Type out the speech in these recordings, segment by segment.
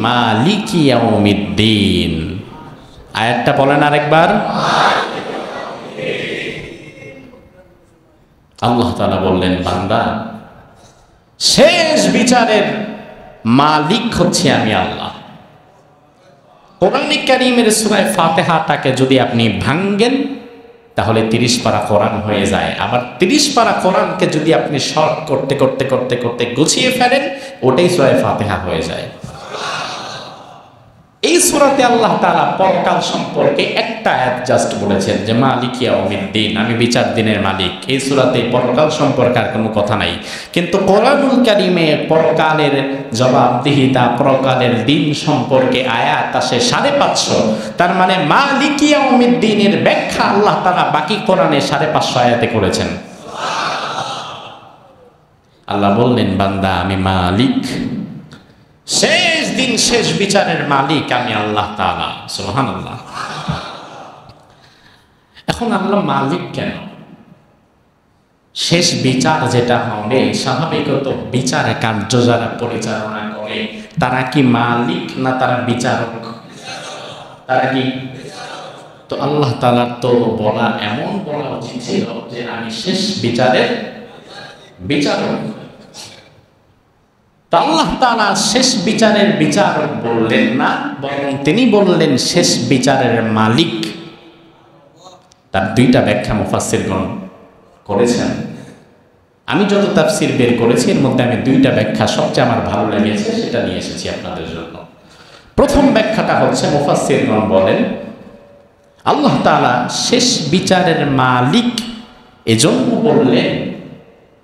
মালিকি ইয়াউমিদ্দিন। আয়াতটা বলেন আরেকবার। আল্লাহ তাআলা বললেন, বান্দা শেষ বিচারের মালিক হচ্ছে আমি আল্লাহ। কোরআন কারীমের সূরা ফাতিহাটাকে যদি আপনি ভাঙ্গেন তাহলে 30 পারা কোরআন হয়ে যায়। আবার 30 পারা কোরআনকে যদি আপনি শর্ট করতে করতে করতে করতে গুছিয়ে ফেলেন, ওটাই সূরা ফাতিহা হয়ে যায়। এই সূরাতে আল্লাহ তাআলা পরকাল সম্পর্কে একটা আয়াত জাস্ট বলেছেন যে মালিক ইয়াউমিদ্দিন, আমি বিচার দিনের মালিক। এই সূরাতে পরকাল সম্পর্কে আর কোনো কথা নাই, কিন্তু কোরআনুল কারীমে পরকালের জবাবদিহিতা, পরকালের দিন সম্পর্কে আয়াত আসে 550। তার মানে মালিক ইয়াউমিদ্দিনের ব্যাখ্যা আল্লাহ তাআলা বাকি কোরআনে 550 আয়াতে করেছেন। আল্লাহ বললেন, বান্দা আমি মালিক, শেষ দিন শেষ বিচারের মালিক আমি আল্লাহ তাআলা। সুবহানাল্লাহ। এখন আল্লাহ মালিক কেন? শেষ বিচার যেটা হবে, স্বাভাবিকত বিচার কার্য যারা পরিচালনা করে তারা কি মালিক না তারা বিচারক? তারা কি? তো আল্লাহ তাআলার তো বলা এমন বলা উচিত ছিল যে আমি শেষ বিচারের বিচারক। আল্লাহ তাআলা শেষ বিচারের বিচারক বললেন না, বরং তিনি বললেন শেষ বিচারের মালিক। তার দুইটা ব্যাখ্যা মুফাসসিরগণ করেছেন। আমি যত তাফসীর বের করেছি এর মধ্যে আমি দুইটা ব্যাখ্যা সবচেয়ে আমার ভালো লেগেছে সেটা নিয়ে এসেছি আপনাদের জন্য। প্রথম ব্যাখ্যাটা হচ্ছে মুফাসসিরগণ বলেন আল্লাহ তাআলা শেষ বিচারের মালিক এজন্য বললেন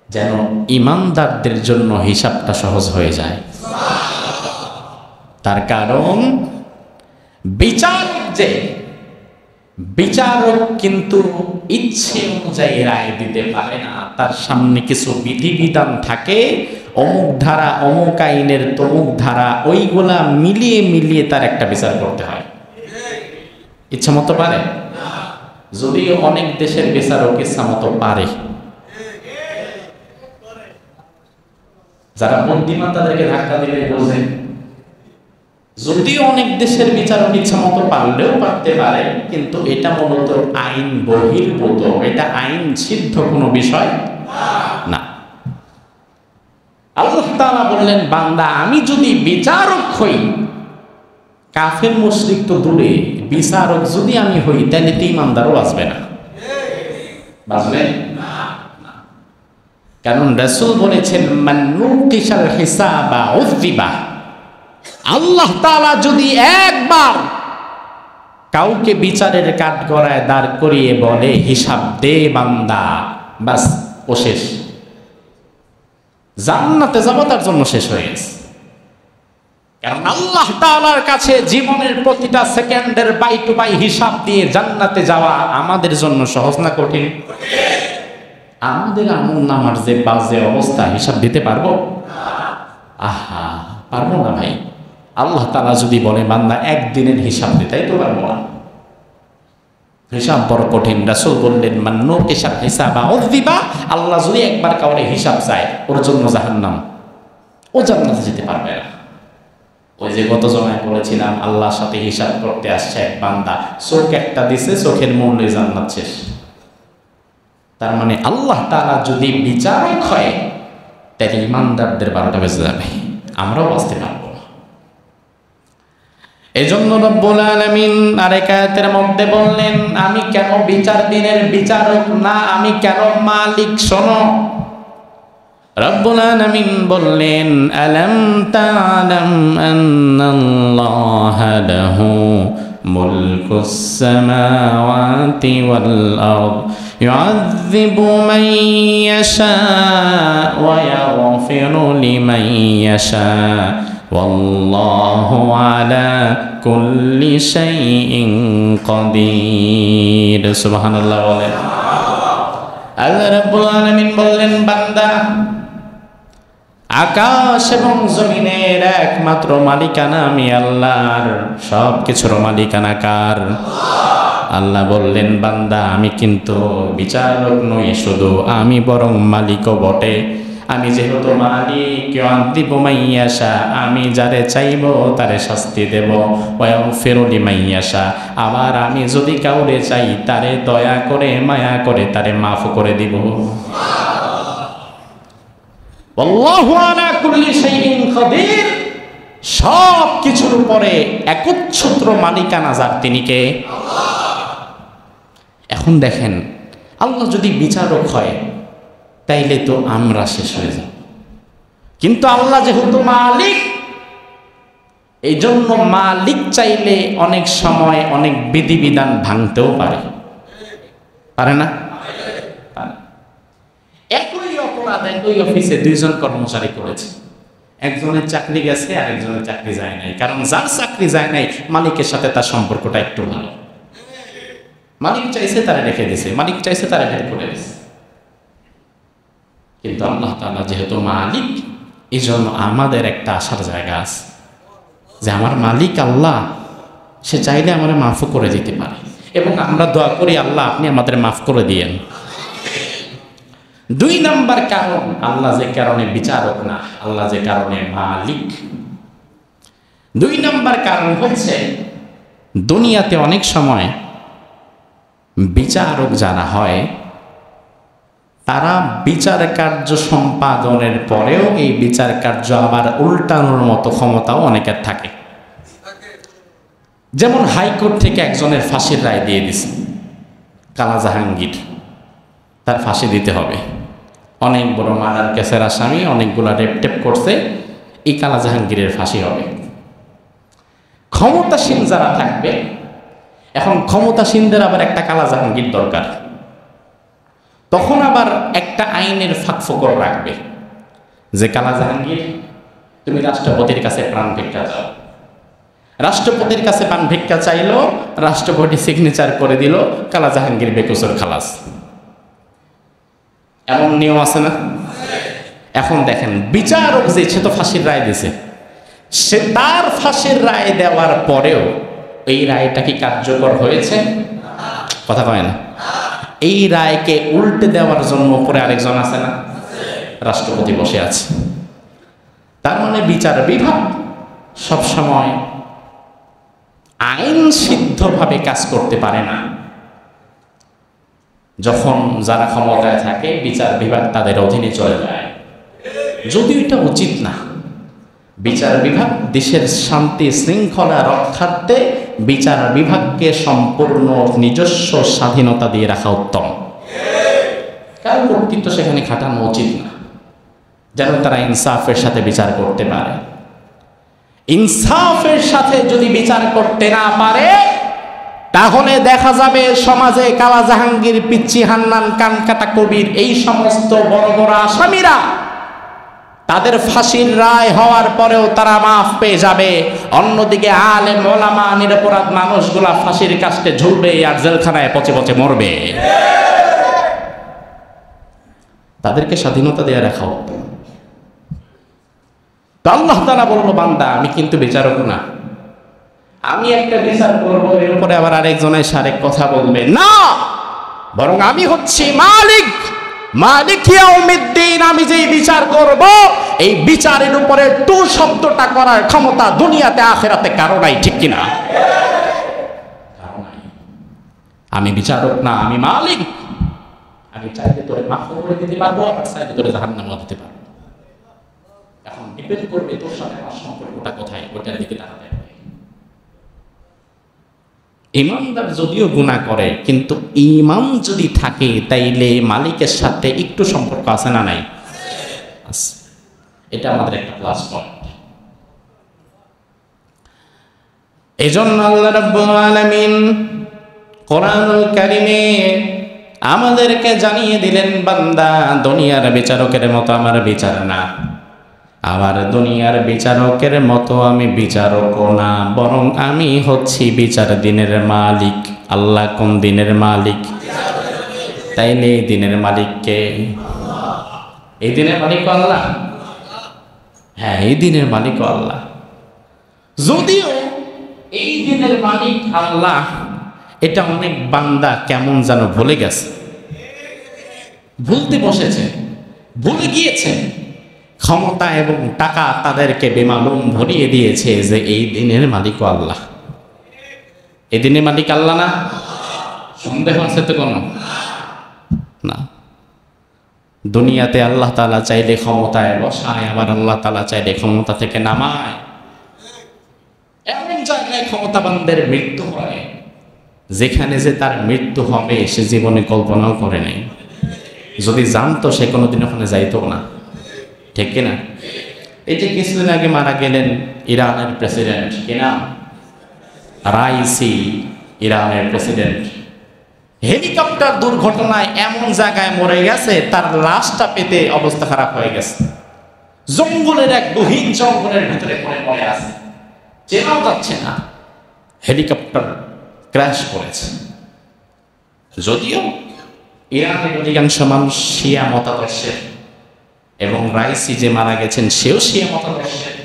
যেন ঈমানদারদের জন্য হিসাবটা সহজ হয়ে যায়। তার কারণ বিচারক কিন্তু ইচ্ছে অনুযায়ী রায় দিতে পারে না। তার সামনে কিছু বিধিবিধান থাকে, অমুক ধারা, অমুক আইনের তমুক ধারা, ওইগুলা মিলিয়ে মিলিয়ে তার একটা বিচার করতে হয়। ইচ্ছা মতো পারে? যদিও অনেক দেশের বিচারক ইচ্ছা মতো পারে, যারা বুদ্ধিমান তাদেরকে ধাক্কা দিলে বোঝে। যদিও অনেক দেশের বিচারক ইচ্ছা মতো পারলেও পারতে পারে, কিন্তু এটা মূলত আইন বহির্ভূত, এটা আইন সিদ্ধ কোনো বিষয় না। আল্লাহ তাআলা বললেন, বান্দা আমি যদি বিচারক হই, কাফের মুশরিক তো দূরে, বিচারক যদি আমি হই তাহলে তো ঈমানদারও বাঁচবে না। বাঁচবে না। কারণ রাসূল বলেছেন মান নুকিশাল হিসাবা উযিবা। আল্লাহ তাআলা যদি একবার কাউকে বিচারের কাঠগড়ায় দাঁড় করিয়ে বলে হিসাব দে বান্দা, বাস ও শেষ, জান্নাতে যাব তার জন্য শেষ হয়ে গেছে। কারণ আল্লাহ তাআলার কাছে জীবনের প্রতিটা সেকেন্ডের বাই টু বাই হিসাব দিয়ে জান্নাতে যাওয়া আমাদের জন্য সহজ না কঠিন? আমাদের আমল নামার যে বাজে অবস্থা, হিসাব দিতে পারবো? আহা, পারবো না ভাই। আল্লাহ তাআলা যদি বলে বান্দা একদিনের হিসাব দিতেই তো পারবো না, হিসাব বড় কঠিন। রাসূল বললেন মান নুকিশাল হিসাবা উযিবা। আল্লাহ যদি একবার কাউরে হিসাব চায়, ওর জন্য জাহান্নাম, ও জান্নাতে যেতে পারবে না। ওই যে গত জমায় বলেছিলাম আল্লাহর সাথে হিসাব করতে আসছে এক বান্দা, চোখ একটা দিছে, চোখের মূল্যে জান্নাত শেষ। তার মানে আল্লাহ তাআলা যদি বিচারক হয় তাহলে ঈমানদারদের 12টা বেজে যাবে, আমরাও বাঁচতে পারবো না। এজন্য রব্বুল আলামিন আরেক আয়াতের মধ্যে বললেন আমি কেন বিচার দিনের বিচারক না, আমি কেন মালিক। শোনো, রব্বুল আলামিন বললেন আলাম তা'লাম আন্নাল্লাহা লাহু মুলকুস সামাওয়াতি ওয়াল আরদ ইউ'আযযিবু মান ইয়াশা ওয়া ইয়াগফিরু লিমান ইয়াশা ওয়াল্লাহু আলা কুল্লি শাইইন কাদির। সুবহানাল্লাহ বলেন। আল্লাহ রাব্বুল আলামিন বললেন বান্দা আকাশ এবং জমিনের একমাত্র মালিকানা আমি আল্লাহর, সব কিছুর মালিকানা কার? আল্লাহ বললেন বান্দা আমি কিন্তু বিচারক নই শুধু, আমি বরং মালিকও বটে। আমি যেহেতু মালিক, ইউআযিবু মান ইয়াশা, আমি যারে চাইব তারে শাস্তি দেব, ওয়া ইয়াগফিরু লিমান ইয়াশা, আবার আমি যদি কাউরে চাই তারে দয়া করে মায়া করে তারে মাফ করে দিব। আল্লাহু আলা কুল্লি শাইইন কাদির, সব কিছুর উপরে একচ্ছত্র মালিকানা যার, তিনি কে? এখন দেখেন, আল্লাহ যদি বিচারক হয় তাইলে তো আমরা শেষ হয়ে যাব, কিন্তু আল্লাহ যেহেতু মালিক, এই জন্য মালিক চাইলে অনেক সময় অনেক বিধিবিধান ভাঙতেও পারে, পারে না? একই অপরাধ একই অফিসে দুইজন কর্মচারী করেছে, একজনের চাকরি গেছে আর একজনের চাকরি যায় নাই, কারণ যার চাকরি যায় নাই মালিকের সাথে তার সম্পর্কটা একটু ভালো, মালিক চাইছে তারা রেখে দিয়েছে, মালিক চাইছে তারা বের করে দিয়েছে। কিন্তু আল্লাহ তাআলা যেহেতু মালিক, এই জন্য আমাদের একটা আশার জায়গা আছে যে আমার মালিক আল্লাহ, সে চাইলে আমার মাফ করে দিতে পারে, এবং আমরা দোয়া করি আল্লাহ আপনি আমাদের মাফ করে দিয়েন। দুই নাম্বার কারণ, আল্লাহ যে কারণে বিচারক না, আল্লাহ যে কারণে মালিক। দুই নাম্বার কারণ হচ্ছে, দুনিয়াতে অনেক সময় বিচারক যারা হয় তারা বিচার কার্য সম্পাদনের পরেও এই বিচার কার্য আবার উল্টানোর মতো ক্ষমতাও অনেকের থাকে। যেমন হাইকোর্ট থেকে একজনের ফাঁসির রায় দিয়ে দিছে, কালা জাহাঙ্গীর, তার ফাঁসি দিতে হবে, অনেক বড় মার্ডার কেসের আসামি, অনেকগুলা রেপটেপ করছে, এই কালা জাহাঙ্গীরের ফাঁসি হবে। ক্ষমতাসীন যারা থাকবে, এখন ক্ষমতাসীনদের আবার একটা কালা জাহাঙ্গীর দরকার, তখন আবার একটা আইনের ফাঁকফোকর রাখবে যে কালা জাহাঙ্গীর তুমি রাষ্ট্রপতির কাছে প্রাণ ভিক্ষা চাও, রাষ্ট্রপতির কাছে প্রাণ ভিক্ষা চাইলো, রাষ্ট্রপতি সিগনেচার করে দিল, কালা জাহাঙ্গীর বেকসুর খালাস। এমন নিয়ম আছে না? এখন দেখেন, বিচারক যে সে তো ফাঁসির রায় দিছে, সে তার ফাঁসির রায় দেওয়ার পরেও এই রায়টা কি কার্যকর হয়েছে? কথা কয় না। এই রায়কে উল্টে দেওয়ার জন্য উপরে আরেকজন আছে না? রাষ্ট্রপতি বসে আছে। তার মানে বিচার বিভাগ সবসময় আইন সিদ্ধভাবে কাজ করতে পারে না। যখন যারা ক্ষমতায় থাকে বিচার বিভাগ তাদের অধীনে চলে যায়, যদিও এটা উচিত না। বিচার বিভাগ দেশের শান্তি শৃঙ্খলা রক্ষার্থে বিচার বিভাগকে সম্পূর্ণ নিজস্ব স্বাধীনতা দিয়ে রাখা উত্তম। কারণ কর্তৃত্ব সেখানে খাটানো উচিত না, যেন তারা ইনসাফের সাথে বিচার করতে পারে। ইনসাফের সাথে যদি বিচার করতে না পারে, তাহলে দেখা যাবে সমাজে কালা জাহাঙ্গীর, পিচ্চি হান্নান, কানকাটা কবির, এই সমস্ত বড় বড় আসামিরা তাদের ফাঁসির রায় হওয়ার পরেও তারা মাফ পেয়ে যাবে। অন্যদিকে আলেম ওলামা নিরপরাধ মানুষগুলা ফাঁসির কাস্টে ঝুলবে আর জেলখানায় পচে পচে মরবে। তাদেরকে স্বাধীনতা দিয়ে রাখা হতো। তো আল্লাহ তাআলা বলল, বান্দা আমি কিন্তু বিচারক না, আমি একটা বিচার করবো, এর উপরে আবার আরেকজন এসে আরেক কথা বলবে না, বরং আমি হচ্ছি মালিক, মালিক ইয়াউমিদ্দিন। আমি যেই বিচার করব, এই বিচারের উপরে টু শব্দটা করার ক্ষমতা দুনিয়াতে আখিরাতে কারো নাই, ঠিক কিনা? আমি বিচারক না, আমি মালিক। আমি চাইলে তোরে মাফ করে দিতে পারবো, আবার চাইলে তোরে জাহান্নামে দিতে পারবো। এখন ডিপেন্ড করবে তোর সাথে আমার সম্পর্কটা কোথায়, ওইটার দিকে তাকাতে হবে। ইমানদার যদিও গুনাহ করে, কিন্তু ইমান যদি থাকে তাইলে মালিকের সাথে একটু সম্পর্ক আছে না নাই? এটা আমাদের একটা প্লাস পয়েন্ট। এজন্য আল্লাহ রাব্বুল আলামিন কোরআনুল কারীমে আমাদেরকে জানিয়ে দিলেন, বান্দা দুনিয়ার বিচারকের মতো আমার বিচার না, আবার দুনিয়ার বিচারকের মতো আমি বিচারকও না, বরং আমি হচ্ছি বিচার দিনের মালিক। আল্লাহ কোন দিনের মালিক? তাইলে এই দিনের মালিককে, এই দিনের মালিক আল্লাহ। হ্যাঁ, এই দিনের মালিক আল্লাহ। যদিও এই দিনের মালিক আল্লাহ, এটা অনেক বান্দা কেমন যেন ভুলে গেছে, ভুলতে বসেছে, ভুলে গিয়েছে। ক্ষমতা এবং টাকা তাদেরকে বেমালুম ভরিয়ে দিয়েছে যে এই দিনের মালিকও আল্লাহ। এই দিনের মালিক আল্লাহ না? সন্দেহ আছে তো কোনো না। দুনিয়াতে আল্লাহ তাআলা চাইলে ক্ষমতায় বসায়, আবার আল্লাহ তাআলা চাইলে ক্ষমতা থেকে নামায়। এমন জায়গায় ক্ষমতাবানদের মৃত্যু হয় যেখানে যে তার মৃত্যু হবে সে জীবনে কল্পনাও করে নাই। যদি জানতো সে কোনোদিন ওখানে যাইতো না, ঠিক কিনা? এই যে কিছুদিন আগে মারা গেলেন ইরানের প্রেসিডেন্ট, কিনা রাইসি, ইরানের প্রেসিডেন্ট, হেলিকপ্টার দুর্ঘটনায় এমন জায়গায় মরে গেছে তার লাশটা পেতে অবস্থা খারাপ হয়ে গেছে। জঙ্গলের এক গহীন জঙ্গলের ভিতরে পড়ে আছে, চেনাও যাচ্ছে না। হেলিকপ্টার ক্র্যাশ করেছে। যদিও ইরানের অধিকাংশ মানুষ শিয়া মতাদর্শের এবং রাইসি যে মারা গেছেন সেও শিয়া মতাদর্শের।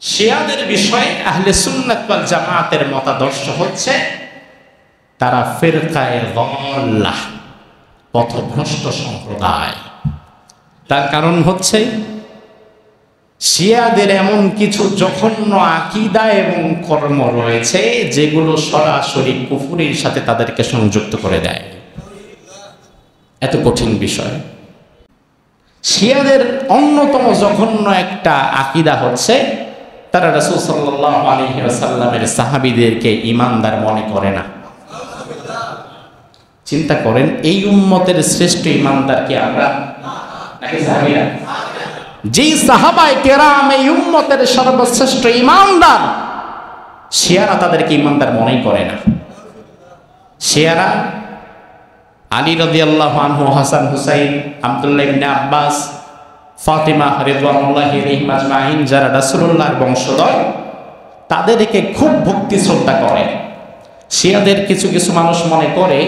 শিয়াদের বিষয়ে আহলে সুন্নাত ওয়াল জামাতের মতাদর্শ হচ্ছে তারা ফিরকায়ে দাল্লাহ, পথভ্রষ্ট সম্প্রদায়। তার কারণ হচ্ছে শিয়াদের এমন কিছু জঘন্য আকীদা এবং কর্ম রয়েছে যেগুলো সরাসরি কুফরের সাথে তাদেরকে সংযুক্ত করে দেয়। এত কঠিন বিষয়। শিয়াদের অন্যতম জঘন্য একটা আকীদা হচ্ছে তারা রাসূল সাল্লাল্লাহু আলাইহি ওয়াসাল্লামের সাহাবীদেরকে ঈমানদার মনে করে না। চিন্তা করেন, এই উম্মতের শ্রেষ্ঠ ঈমানদার কি আমরা নাকি সাহাবীরা? যেই সাহাবায়ে কেরাম এই উম্মতের সর্বশ্রেষ্ঠ ঈমানদার, শিয়ারা তাদেরকে ঈমানদার মনেই করে না। শিয়ারা আলী রাদিয়াল্লাহু আনহু, হাসান হুসাইন, আব্দুল্লাহ ইবনে আব্বাস, ফাতিমা রিদওয়ানুল্লাহি আলাইহিম আজমাইন, যারা রাসূলুল্লাহর বংশধর, তাদেরকে খুব ভক্তি শ্রদ্ধা করে। শিয়াদের কিছু কিছু মানুষ মনে করে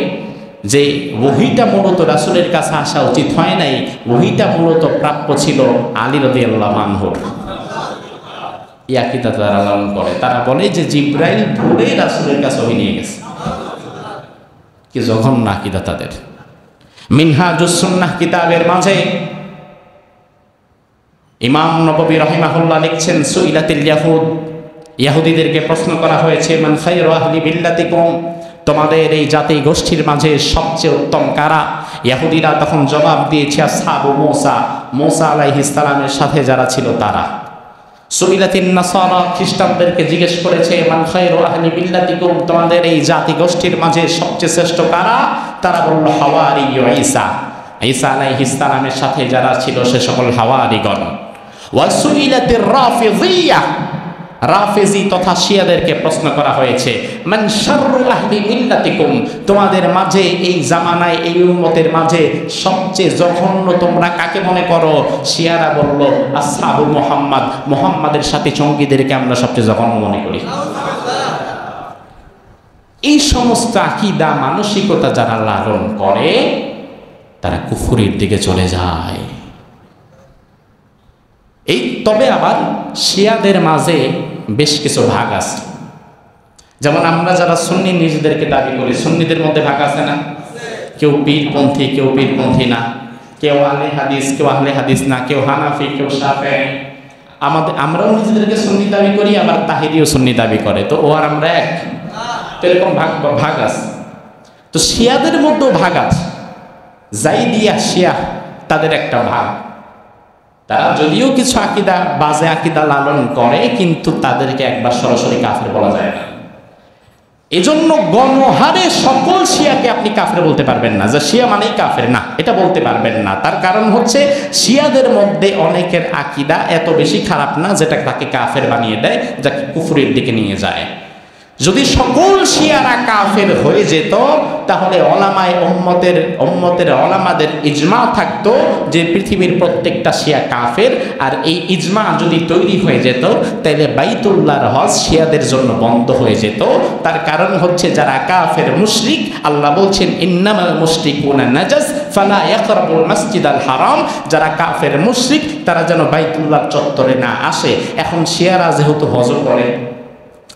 যে ওহীটা মূলত রাসূলের কাছে আসা উচিত হয় নাই, ওহীটা মূলত প্রাপ্য ছিল আলী রাদিয়াল্লাহু আনহুর। এই আকীদা তারা লালন করে। তারা বলে যে জিবরাইল ধরে রাসূলের কাছে ওহী নিয়ে গেছে। কি জঘন্য আকীদা তাদের। মিনহাজুস সুন্নাহ কিতাবের মাঝে ইমাম নববী রাহিমাহুল্লাহ লিখছেন, সুইলাতিল ইয়াহুদ, ইহুদিদেরকে প্রশ্ন করা হয়েছে, মান খায়রু আহলি বিল্লাতিকুম, তোমাদের এই জাতি গোষ্ঠীর মাঝে সবচেয়ে উত্তম কারা? ইহুদিরা তখন জবাব দিয়েছে আসহাবু মুসা, মুসা আলাইহিস সালামের সাথে যারা ছিল তারা। সুইলাতিন নাসারা, খ্রিস্টানদেরকে জিজ্ঞেস করেছে, মান খায়রু আহলি বিল্লাতিকুম, তোমাদের এই জাতি গোষ্ঠীর মাঝে সবচেয়ে শ্রেষ্ঠ কারা? তারা বলল হাওয়ারি ঈসা, ঈসা আলাইহিস সালামের সাথে যারা ছিল সে সকল হাওয়ারিগণ। ওয়া সুইলাতির রাফিযিয়া, রাফেজি তথা শিয়াদেরকে প্রশ্ন করা হয়েছে, মান শাররু আহলি মিল্লাতিকুম, তোমাদের মাঝে এই জামানায় এই উম্মতের মাঝে সবচেয়ে জঘন্য তোমরা কাকে মনে করো? শিয়ারা বলল আসহাবু মুহাম্মদ, মুহাম্মাদের সাথে সঙ্গীদেরকে আমরা সবচেয়ে জঘন্য মনে করি। এই সমস্ত আকীদা মানসিকতা যারা লালন করে তারা কুফরের দিকে চলে যায়। এই তবে আবার শিয়াদের মাঝে বেশ কিছু ভাগ আছে। যেমন আমরা যারা সুন্নি নিজেদেরকে দাবি করি, সুন্নিদের মধ্যে ভাগ আছে না? কেউ পীরপন্থী, কেউ পীরপন্থী না, কেউ আহলে হাদিস, কেউ আহলে হাদিস না, কেউ হানাফি, কেউ শাফেঈ। আমরাও নিজেদেরকে সুন্নি দাবি করি, আবার তাহিরিও সুন্নি দাবি করে। তো ও আর আমরা এক? তো এরকম ভাগ আছে। তো শিয়াদের মধ্যেও ভাগ আছে। জাইদিয়া শিয়া তাদের একটা ভাগ। তারা যদিও কিছু আকীদা, বাজে আকীদা লালন করে, কিন্তু তাদেরকে একবার সরাসরি কাফের বলা যায় না। এজন্য গণহারে সকল শিয়াকে আপনি কাফের বলতে পারবেন না, যে শিয়া মানেই কাফের, না, এটা বলতে পারবেন না। তার কারণ হচ্ছে শিয়াদের মধ্যে অনেকের আকীদা এত বেশি খারাপ না যেটা তাকে কাফের বানিয়ে দেয়, যাকে কুফরের দিকে নিয়ে যায়। যদি সকল শিয়ারা কাফের হয়ে যেত তাহলে ওলামায়ে উম্মতের ওলামাদের ইজমা থাকতো যে পৃথিবীর প্রত্যেকটা শিয়া কাফের। আর এই ইজমা যদি তৈরি হয়ে যেত তাহলে বাইতুল্লাহর হজ শিয়াদের জন্য বন্ধ হয়ে যেত। তার কারণ হচ্ছে যারা কাফের মুশরিক, আল্লাহ বলছেন ইন্নামাল মুশরিকুনা নাজাস ফালা ইয়াকরাবুল মাসজিদাল হারাম, যারা কাফের মুশরিক তারা যেন বাইতুল্লাহর চত্বরে না আসে। এখন শিয়ারা যেহেতু হজ করে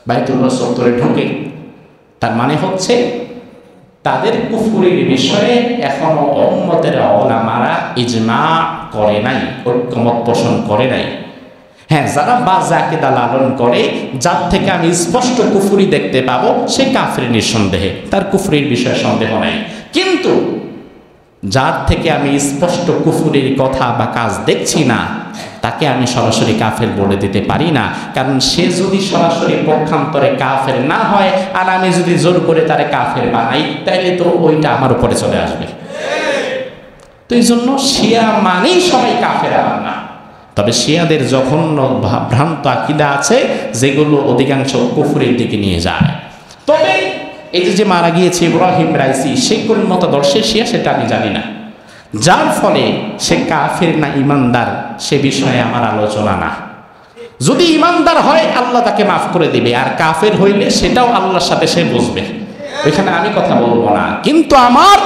বাইতুল্লাহ চত্বরে ঢোকে, তার মানে হচ্ছে তাদের কুফরির বিষয়ে এখনো উম্মতের উলামারা ইজমা করে নাই, ঐক্যমত পোষণ করে নাই। হ্যাঁ, যারা বাজে আকীদা লালন করে, যার থেকে আমি স্পষ্ট কুফরি দেখতে পাবো, সে কাফির নিঃসন্দেহে, তার কুফরির বিষয়ে সন্দেহ নাই। কিন্তু যার থেকে আমি স্পষ্ট কুফরির কথা বা কাজ দেখছি না, তাকে আমি সরাসরি কাফের বলে দিতে পারি না। কারণ সে যদি সরাসরি পক্ষান্তরে কাফের না হয়, আর আমি যদি জোর করে তারে কাফের বানাই, তাইলে তো ওইটা আমার উপরে চলে আসবে। তো এই জন্য শিয়া মানেই সবাই কাফের আর না। তবে শিয়াদের জঘন্য ভ্রান্ত আকীদা আছে, যেগুলো অধিকাংশ কুফরির দিকে নিয়ে যায়। তবে এই যে মারা গিয়েছে ইব্রাহিম রাইসি, সে কোন মতাদর্শের শিয়া সেটা আমি জানি না। যার ফলে সে কাফের না ইমানদার সে বিষয়ে আমার আলোচনা না। যদি ইমানদার হয় আল্লাহ তাকে মাফ করে দিবে, আর কাফের হইলে সেটাও আল্লাহর সাথে সে বুঝবে, ওইখানে আমি কথা বলবো না। কিন্তু আমার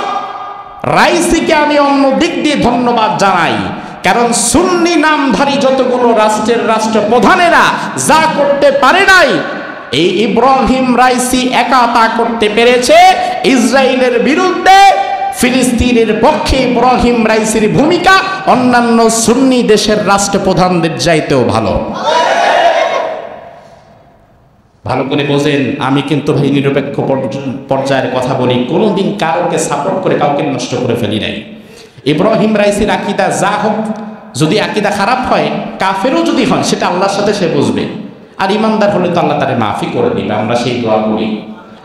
রাইসিকে আমি অন্য দিক দিয়ে ধন্যবাদ জানাই, কারণ সুন্নি নামধারী যতগুলো রাষ্ট্রের রাষ্ট্রপ্রধানেরা যা করতে পারে নাই, এই ইব্রাহিম রাইসি একা তা করতে পেরেছে। ইসরায়েলের বিরুদ্ধে ফিলিস্তিনের পক্ষে ইব্রাহিম রাইসির ভূমিকা অন্যান্য সুন্নি দেশের রাষ্ট্রপ্রধানদের চাইতেও ভালো। ভালো করে বোঝেন, আমি কিন্তু ভাই নিরপেক্ষ পর্যায়ের কথা বলি, কোনোদিন কাউকে সাপোর্ট করে কাউকে নষ্ট করে ফেলি নাই। ইব্রাহিম রাইসির আকীদা যা হোক, যদি আকীদা খারাপ হয়, কাফেরও যদি হয়, সেটা আল্লাহর সাথে সে বুঝবে, আর ইমানদার হলে তো আল্লাহ তারে মাফি করে দিবে, আমরা সেই দোয়া করি।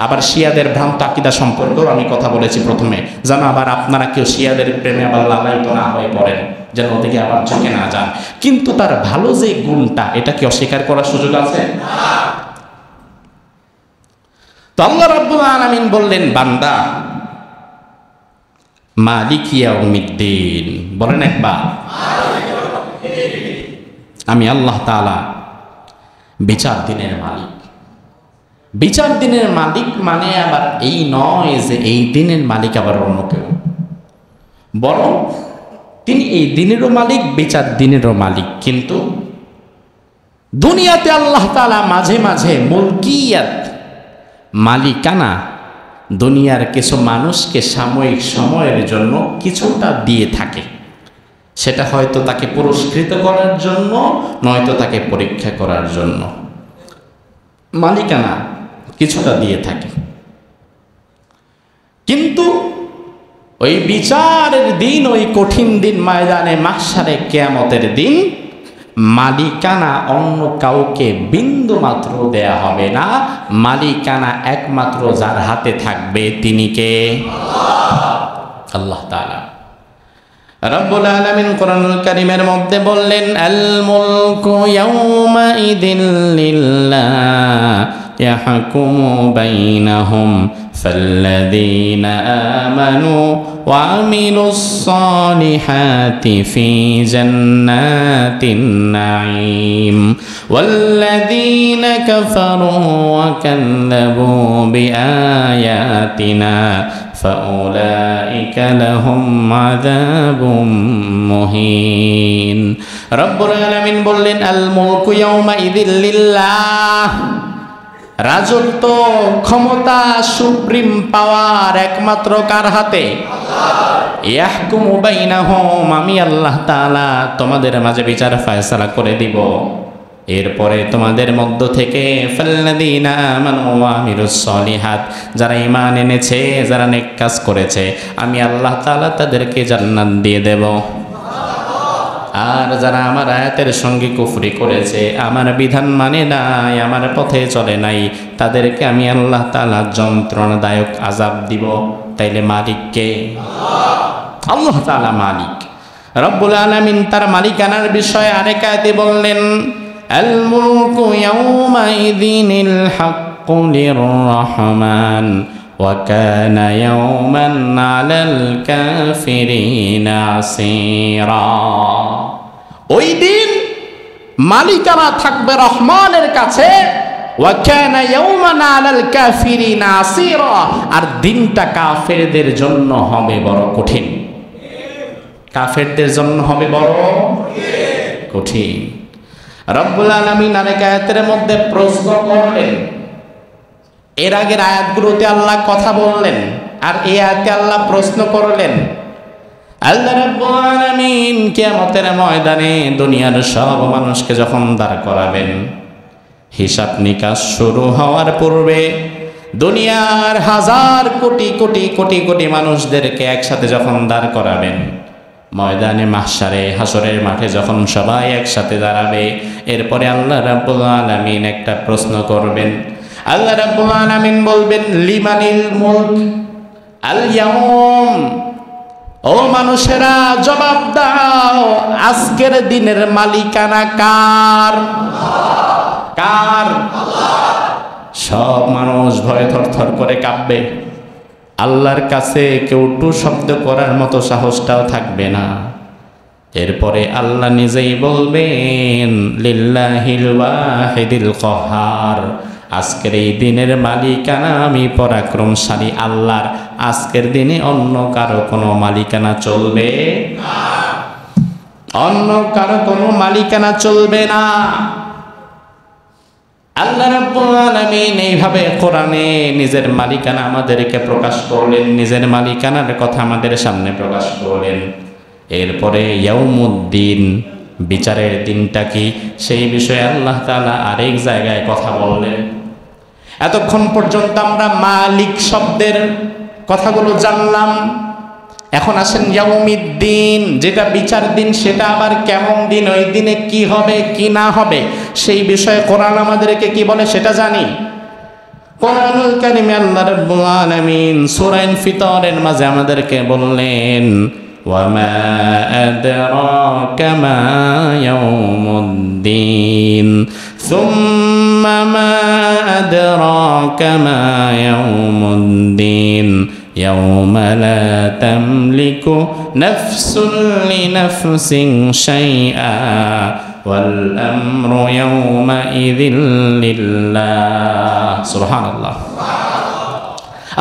আবার শিয়াদের ভ্রান্ত আকীদা সম্পর্কেও আমি কথা বলেছি প্রথমে, যেন আবার আপনারা কেউ শিয়াদের প্রেমে আবার লালায়িত না হয়ে পড়েন, যেন ওদিকে আবার ঝুঁকে না যান। কিন্তু তার ভালো যে গুণটা, এটা কি অস্বীকার করার সুযোগ আছে? তো আল্লাহ রাব্বুল আলামিন বললেন, বান্দা মালিক ইয়াউমিদ্দিন, বলেন একবার, আমি আল্লাহ তাআলা বিচার দিনের মালিক। বিচার দিনের মালিক মানে আবার এই নয় যে এই দিনের মালিক আবার অন্য কেউ, বরং তিনি এই দিনেরও মালিক, বিচার দিনেরও মালিক। কিন্তু দুনিয়াতে আল্লাহ তাআলা মাঝে মাঝে মুলকিয়াত, মালিকানা, দুনিয়ার কিছু মানুষকে সাময়িক সময়ের জন্য কিছুটা দিয়ে থাকে। সেটা হয়তো তাকে পুরস্কৃত করার জন্য, নয়তো তাকে পরীক্ষা করার জন্য মালিকানা কিছুটা দিয়ে থাকে। কিন্তু ওই বিচারের দিন, ওই কঠিন দিন, ময়দানে মাহশারে কিয়ামতের দিন, মালিকানা অন্য কাউকে বিন্দু মাত্র দেয়া হবে না। মালিকানা একমাত্র যার হাতে থাকবে তিনি কে? আল্লাহ তাআলা। রব্বুল আলামিন কোরআনুল কারীমের মধ্যে বললেন, আল মুলকু ইয়াউমা ইদিন লিল্লাহ ইয়াহকুমু বাইনাহুম ফাল্লাযীনা আমানু ওয়া আমিলুস সালিহাতি ফি জান্নাতিন নাঈম ওয়াল্লাযীনা কাফারু ওয়া কাযযাবু বিআয়াতিনা ফাউলাইকা লাহুম আযাবুম মুহিন। রব্বুল আলামিন বললেন, আল মুলকু ইয়াউমা ইদিন লিল্লাহ, রাজত্ব, ক্ষমতা, সুপ্রিম পাওয়ার একমাত্র কার হাতে? ইয়াহকুমু বাইনাহুম, আমি আল্লাহ তাআলা তোমাদের মাঝে বিচার ফয়সালা করে দিব। এরপরে তোমাদের মধ্য থেকে ফাল্লাযীনা আমানু ওয়া আমিলুস সলিহাত, যারা ঈমান এনেছে, যারা নেক কাজ করেছে, আমি আল্লাহ তাআলা তাদেরকে জান্নাত দিয়ে দেব। আর যারা আমার আয়াতের সঙ্গে কুফরি করেছে, আমার বিধান মানে নাই, আমার পথে চলে নাই, তাদেরকে আমি আল্লাহ তাআলা যন্ত্রণাদায়ক আযাব দিব। তাইলে মালিক কে? আল্লাহ তাআলা মালিক। রব্বুল আলামিন তার মালিকানার বিষয়ে আরেক আয়াতে বললেন, আল মুলকু ইয়াউমা ইযিনিল হাক্কু লির-রাহমান ওয়া কানা ইয়াওমান আলাল কাফিরিনা আসীরা। ওই দিন মালিকানা থাকবে রহমানের কাছে, ওয়া কানা ইয়াওমান আলাল কাফিরিনা আসীরা, আর দিনটা কাফেরদের জন্য হবে বড় কঠিন। কাফেরদের জন্য হবে বড় কঠিন। রব্বুল আলামিন আরেক আয়াতের মধ্যে প্রশ্ন করলেন, এর আগের আয়াতগুলোতে আল্লাহ কথা বললেন, আর এই আয়াতে আল্লাহ প্রশ্ন করলেন, আল্লাহ রাব্বুল আলামিন কিয়ামতের ময়দানে দুনিয়ার সব মানুষকে যখন দাঁড় করাবেন, হিসাব নিকাশ শুরু হওয়ার পূর্বে দুনিয়ার হাজার কোটি কোটি কোটি কোটি মানুষদেরকে একসাথে যখন দাঁড় করাবেন, ময়দানে মাহশারে হাসরের মাঠে যখন সবাই একসাথে দাঁড়াবে, এরপরে আল্লাহ রাব্বুল আলামিন একটা প্রশ্ন করবেন। আল্লাহ রাব্বুল আলামিন বলবেন, লিমানিল মুলক আল ইয়াউম, ও মানুষেরা জবাব দাও, আজকের দিনের মালিকানা কার? কার? সব মানুষ ভয়ে থরথর করে কাঁপবে। আল্লাহর কাছে কেউ টু শব্দ করার মতো সাহসটাও থাকবে না। এরপরে আল্লাহ নিজেই বলবেন, লিল্লাহিল ওয়াহিদিল কাহ্হার, আজকের এই দিনের মালিকানা আমি পরাক্রমশালী আল্লাহর। আজকের দিনে অন্য কারো কোনো মালিকানা চলবে না, অন্য কারো কোনো মালিকানা চলবে না। আল্লাহ রাব্বুল আলামিন এইভাবে কোরআনে নিজের মালিকানা আমাদেরকে প্রকাশ করলেন, নিজের মালিকানার কথা আমাদের সামনে প্রকাশ করলেন। এরপরে ইয়াউমুদ্দিন, বিচারের দিনটা কি, সেই বিষয়ে আল্লাহ তাআলা আরেক জায়গায় কথা বললেন। এতক্ষণ পর্যন্ত আমরা মালিক শব্দের কথাগুলো জানলাম। এখন আসেন ইয়াউমিদ্দিন, যেটা বিচার দিন, সেটা আবার কেমন দিন, ওই দিনে কি হবে কি না হবে সেই বিষয়ে কোরআন আমাদেরকে কি বলে সেটা জানি। কোরআনুল কারীমে আল্লাহ রাব্বুল আলামিন সূরা ইনফিতারের মাঝে আমাদেরকে বললেন, ওয়ামা আদরাকা মা ইয়াউমুদ্দিন, সুম্মা মা আদরাকা মা ইয়াউমুদ্দিন, ইয়াউমা লা তামলিকু নাফসুন লিনাফসিন শাইআ ওয়াল আমরু ইয়াউমাইযিন লিল্লাহ। সুবহানাল্লাহ।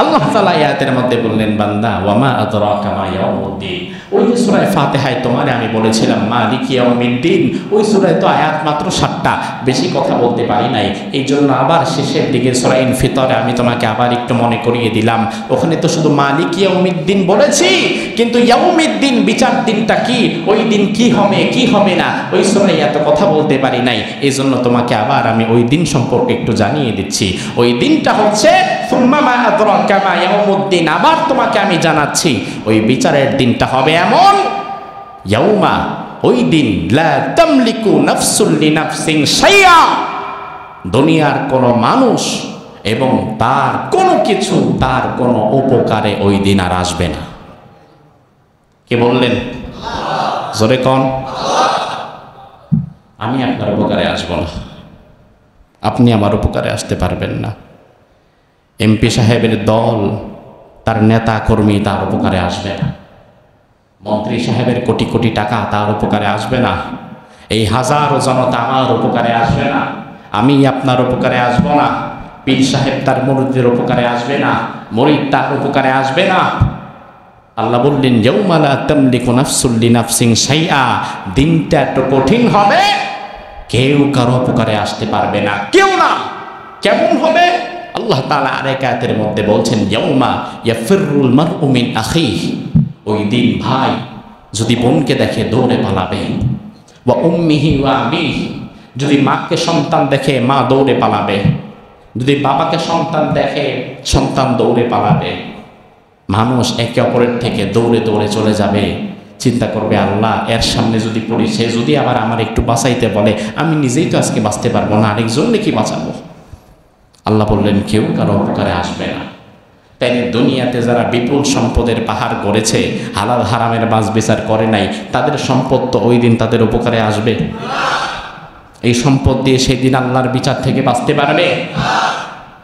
আল্লাহ তাআলা আয়াতের মধ্যে বললেন, বান্দা, ওয়ামা আদরাকা মা ইয়াউমুদ্দিন, ওই যে সূরা ফাতিহায় তোমারে আমি বলেছিলাম মালিক ইয়াউমিদ্দিন, ওই সূরায় তো আয়াত মাত্র 7টা, বেশি কথা বলতে পারি নাই। এই জন্য আবার শেষের দিকে সূরা ইনফিতারে আমি তোমাকে আবার একটু মনে করিয়ে দিলাম। ওখানে তো শুধু মালিক ইয়াউমিদ্দিন বলেছি, কিন্তু ইয়াউমিদ্দিন বিচার দিনটা কি, ওই দিন কি হবে কি হবে না, ওই সূরায় এত কথা বলতে পারি নাই। এই জন্য তোমাকে আবার আমি ওই দিন সম্পর্কে একটু জানিয়ে দিচ্ছি। ওই দিনটা হচ্ছে সুম্মা মা আদরাকা মা ইয়াউমুদ্দিন। আবার তোমাকে আমি জানাচ্ছি, ওই বিচারের দিনটা হবে এমন, ইয়াউমা, ওই দিন, লা তামলিকু নাফসুন লিনাফসিন শাইআ, দুনিয়ার কোনো মানুষ এবং তার কোনো কিছু তার কোনো উপকারে ওই দিন আর আসবে না। কে বললেন? জোরে কোন? আমি আপনার উপকারে আসব না, আপনি আমার উপকারে আসতে পারবেন না। এমপি সাহেবের দল, তার নেতা কর্মী তার উপকারে আসবে না। মন্ত্রী সাহেবের কোটি কোটি টাকা তার উপকারে আসবে না। এই হাজারো জনতা আমার উপকারে আসবে না। আমি আপনার উপকারে আসব না। পীর সাহেব তার মুরিদদের উপকারে আসবে না। মুরিদ তার উপকারে আসবে না। আল্লাহ বললেন, ইয়াউমা লা তামলিকু নাফসুন লিনাফসিন শাইআ, দিনটা এত কঠিন হবে, কেউ কারো উপকারে আসতে পারবে না, কেউ না। কেমন হবে? আল্লাহ তাআলা আরেক আয়াতের মধ্যে বলছেন, ইয়াউমা ইয়াফিরুল মারউ মিন আখিহি, ওই দিন ভাই যদি বোনকে দেখে দৌড়ে পালাবে, ওয়া উম্মিহি ওয়া আবিহি, যদি মাকে সন্তান দেখে মা দৌড়ে পালাবে, যদি বাবাকে সন্তান দেখে সন্তান দৌড়ে পালাবে। মানুষ একে অপরের থেকে দৌড়ে দৌড়ে চলে যাবে। চিন্তা করবে, আল্লাহ এর সামনে যদি পড়ি, সে যদি আবার আমার একটু বাঁচাইতে বলে, আমি নিজেই তো আজকে বাঁচতে পারবো না, আরেকজনকে কি বাঁচাবো? আল্লাহ বললেন, কেউ কারো উপকারে আসবে না। তাই দুনিয়াতে যারা বিপুল সম্পদের পাহাড় গড়েছে, হালাল হারামের বাছ বিচার করে নাই, তাদের সম্পদ তো ওই দিন তাদের উপকারে আসবে? এই সম্পদ দিয়ে সেই দিন আল্লাহর বিচার থেকে বাঁচতে পারবে